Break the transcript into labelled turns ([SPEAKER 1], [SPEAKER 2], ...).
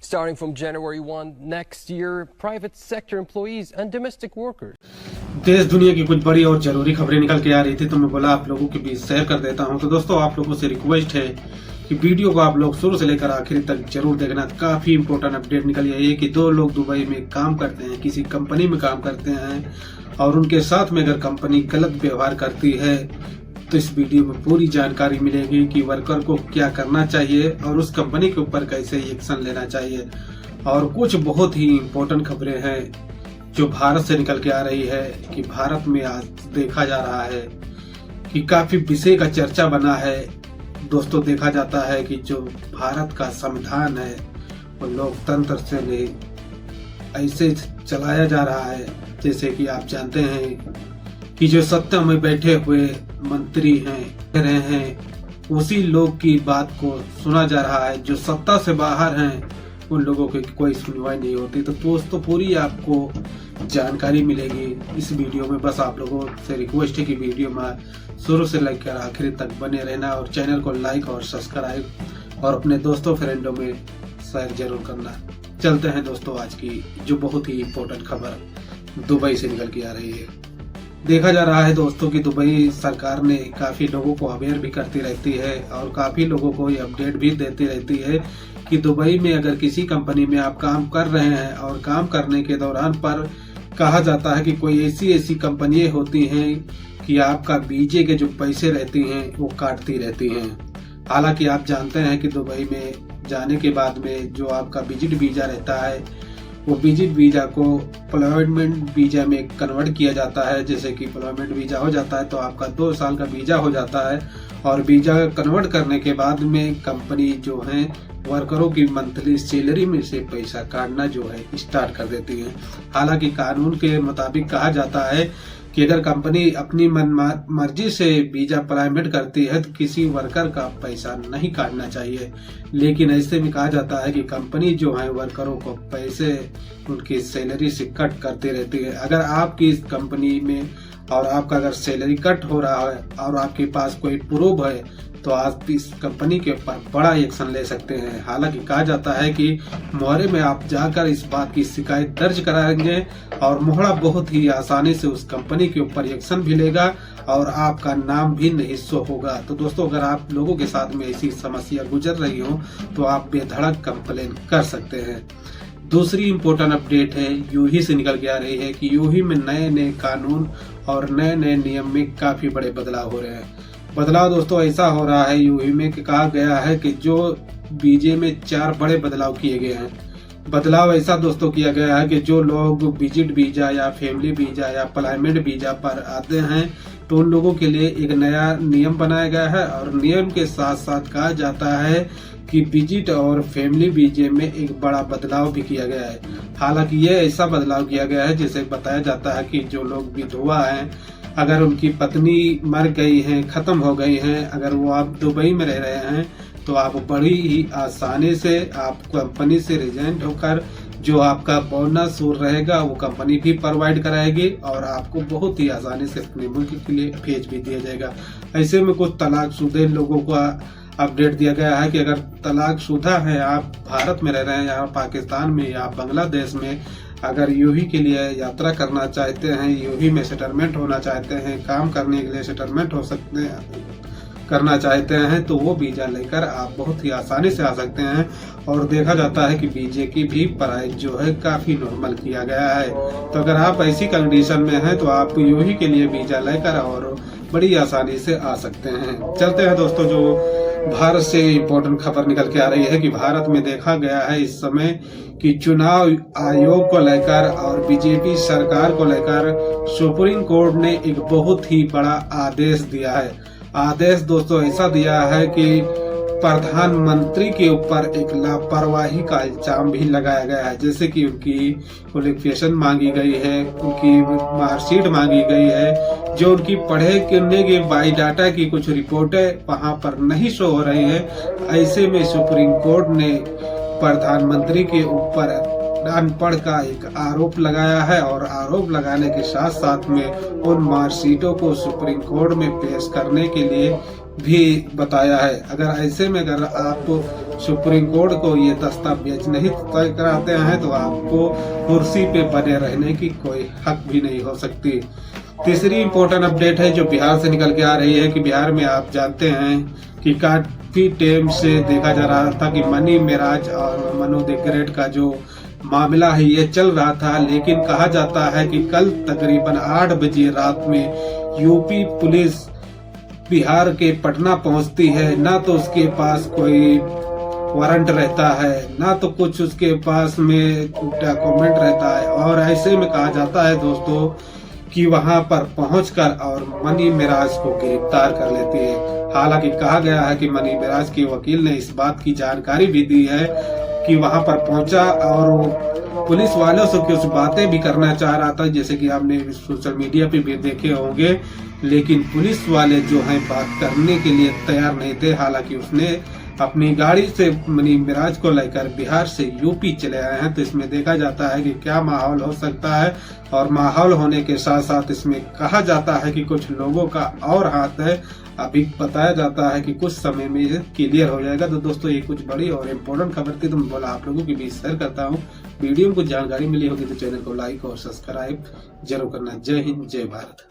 [SPEAKER 1] Starting from January 1 next year, private sector employees and domestic workers.
[SPEAKER 2] देश दुनिया की कुछ बड़ी और जरूरी खबरें निकल के आ रही थी तो मैं बोला आप लोगों के बीच शेयर कर देता हूं। तो दोस्तों आप लोगों से रिक्वेस्ट है कि वीडियो को आप लोग शुरू से लेकर आखिर तक जरूर देखना। काफी इंपॉर्टेंट अपडेट निकल आई है कि दो लोग दुबई में काम करते हैं, किसी कंपनी में काम करते हैं और उनके साथ में अगर कंपनी गलत व्यवहार करती है तो इस वीडियो में पूरी जानकारी मिलेगी कि वर्कर को क्या करना चाहिए और उस कंपनी के ऊपर कैसे एक्शन लेना चाहिए। और कुछ बहुत ही इम्पोर्टेंट खबरें हैं जो भारत से निकल के आ रही है कि भारत में आज देखा जा रहा है कि काफी विषय का चर्चा बना है। दोस्तों देखा जाता है कि जो भारत का संविधान है वो लोकतंत्र से ऐसे चलाया जा रहा है जैसे कि आप जानते हैं कि जो सत्ता में बैठे हुए मंत्री हैं उसी लोग की बात को सुना जा रहा है। जो सत्ता से बाहर हैं उन लोगों की कोई सुनवाई नहीं होती। तो दोस्तों पूरी आपको जानकारी मिलेगी इस वीडियो में। बस आप लोगों से रिक्वेस्ट है कि वीडियो में शुरू से लेकर आखिर तक बने रहना और चैनल को लाइक और सब्सक्राइब और अपने दोस्तों फ्रेंडों में शेयर जरूर करना। चलते हैं दोस्तों आज की जो बहुत ही इम्पोर्टेंट खबर दुबई से निकल के आ रही है। देखा जा रहा है दोस्तों कि दुबई सरकार ने काफी लोगों को अवेयर भी करती रहती है और काफी लोगों को ये अपडेट भी देती रहती है कि दुबई में अगर किसी कंपनी में आप काम कर रहे हैं और काम करने के दौरान पर कहा जाता है कि कोई ऐसी कंपनियां होती हैं कि आपका वीजे के जो पैसे रहती हैं वो काटती रहती हैं। हालांकि आप जानते हैं कि दुबई में जाने के बाद में जो आपका विजिट वीजा रहता है वो विजिट वीजा को एम्प्लॉयमेंट वीजा में कन्वर्ट किया जाता है। जैसे कि एम्प्लॉयमेंट वीजा हो जाता है तो आपका 2 साल का वीजा हो जाता है और वीजा कन्वर्ट करने के बाद में कंपनी जो है वर्करों की मंथली सैलरी में से पैसा काटना जो है स्टार्ट कर देती है। हालांकि कानून के मुताबिक कहा जाता है कि अगर कंपनी अपनी मर्जी से वीजा अप्लाइमेंट करती है तो किसी वर्कर का पैसा नहीं काटना चाहिए। लेकिन ऐसे में कहा जाता है कि कंपनी जो है वर्करों को पैसे उनकी सैलरी से कट करती रहती है। अगर आपकी इस कंपनी में और आपका अगर सैलरी कट हो रहा है और आपके पास कोई प्रूफ है तो आप इस कंपनी के ऊपर बड़ा एक्शन ले सकते हैं। हालांकि कहा जाता है कि मोहरे में आप जाकर इस बात की शिकायत दर्ज कराएंगे और मोहरा बहुत ही आसानी से उस कंपनी के ऊपर एक्शन भी लेगा और आपका नाम भी नहीं शो होगा। तो दोस्तों अगर आप लोगों के साथ में ऐसी समस्या गुजर रही हो तो आप बेधड़क कंप्लेन कर सकते हैं। दूसरी इम्पोर्टेंट अपडेट है यूही से निकल के आ रही है कि यूही में नए कानून और नए नियम में काफी बड़े बदलाव हो रहे हैं। बदलाव दोस्तों ऐसा हो रहा है यूही में कि कहा गया है कि जो वीजे में 4 बड़े बदलाव किए गए हैं। बदलाव ऐसा दोस्तों किया गया है कि जो लोग विजिट वीजा या फैमिली वीजा या एम्प्लॉयमेंट वीजा पर आते हैं तो उन लोगों के लिए एक नया नियम बनाया गया है और नियम के साथ साथ कहा जाता है कि विजिट और फैमिली वीजे में एक बड़ा बदलाव भी किया गया है। हालांकि ये ऐसा बदलाव किया गया है जिसे बताया जाता है कि जो लोग विधवा हैं, अगर उनकी पत्नी मर गई है, खत्म हो गई है, अगर वो आप दुबई में रह रहे हैं तो आप बड़ी ही आसानी से आप कंपनी से रिजाइन होकर जो आपका बोनस रहेगा वो कंपनी भी प्रोवाइड कराएगी और आपको बहुत ही आसानी से अपने मुल्क के लिए भेज भी दिया जाएगा। ऐसे में कुछ तलाकशुदा लोगों का अपडेट दिया गया है कि अगर तलाकशुदा है, आप भारत में रह रहे हैं या पाकिस्तान में या बांग्लादेश में, अगर यूही के लिए यात्रा करना चाहते हैं, यूही में सेटलमेंट होना चाहते हैं, काम करने के लिए सेटलमेंट हो सकते हैं करना चाहते हैं तो वो वीजा लेकर आप बहुत ही आसानी से आ सकते हैं। और देखा जाता है कि वीजे की भी प्राइस जो है काफी नॉर्मल किया गया है। तो अगर आप ऐसी कंडीशन में हैं तो आप यूही के लिए वीजा लेकर और बड़ी आसानी से आ सकते हैं। चलते हैं दोस्तों जो भारत से इम्पोर्टेंट खबर निकल के आ रही है कि भारत में देखा गया है इस समय कि चुनाव आयोग को लेकर और बीजेपी सरकार को लेकर सुप्रीम कोर्ट ने एक बहुत ही बड़ा आदेश दिया है। आदेश दोस्तों ऐसा दिया है कि प्रधानमंत्री के ऊपर एक लापरवाही का इल्जाम भी लगाया गया है। जैसे कि उनकी क्वालिफिकेशन मांगी गई है, उनकी मार्कशीट मांगी गई है, जो उनकी पढ़े करने के बायोडाटा की कुछ रिपोर्टें वहां पर नहीं शो हो रही है। ऐसे में सुप्रीम कोर्ट ने प्रधानमंत्री के ऊपर अनपढ़ का एक आरोप लगाया है और आरोप लगाने के साथ साथ में उन मार्कशीटों को सुप्रीम कोर्ट में पेश करने के लिए भी बताया है। अगर ऐसे में अगर आप सुप्रीम कोर्ट को ये दस्तावेज नहीं तय कराते हैं तो आपको कुर्सी पे बने रहने की कोई हक भी नहीं हो सकती। तीसरी इम्पोर्टेंट अपडेट है जो बिहार से निकल के आ रही है कि बिहार में आप जानते हैं कि काफी टाइम से देखा जा रहा था कि मनी मेराज और मनु द ग्रेट का जो मामला है ये चल रहा था, लेकिन कहा जाता है कि कल तकरीबन 8 बजे रात में यूपी पुलिस बिहार के पटना पहुंचती है। ना तो उसके पास कोई वारंट रहता है, ना तो कुछ उसके पास में डॉक्यूमेंट रहता है, और ऐसे में कहा जाता है दोस्तों कि वहां पर पहुंचकर और मनी मेराज को गिरफ्तार कर लेती है। हालांकि कहा गया है कि मनी मेराज के वकील ने इस बात की जानकारी भी दी है कि वहां पर पहुंचा और वो पुलिस वालों से कुछ बातें भी करना चाह रहा था, जैसे कि आपने सोशल मीडिया पे भी देखे होंगे, लेकिन पुलिस वाले जो हैं बात करने के लिए तैयार नहीं थे। हालांकि उसने अपनी गाड़ी से मनी मेराज को लेकर बिहार से यूपी चले आए हैं। तो इसमें देखा जाता है कि क्या माहौल हो सकता है, और माहौल होने के साथ साथ इसमें कहा जाता है कि कुछ लोगों का और हाथ है। अभी बताया जाता है कि कुछ समय में क्लियर हो जाएगा। तो दोस्तों ये कुछ बड़ी और इम्पोर्टेंट खबर थी, तो मैं बोला आप लोगों के बीच शेयर करता हूँ। वीडियो में कुछ जानकारी मिली होगी तो चैनल को लाइक और सब्सक्राइब जरूर करना। जय हिंद, जय भारत।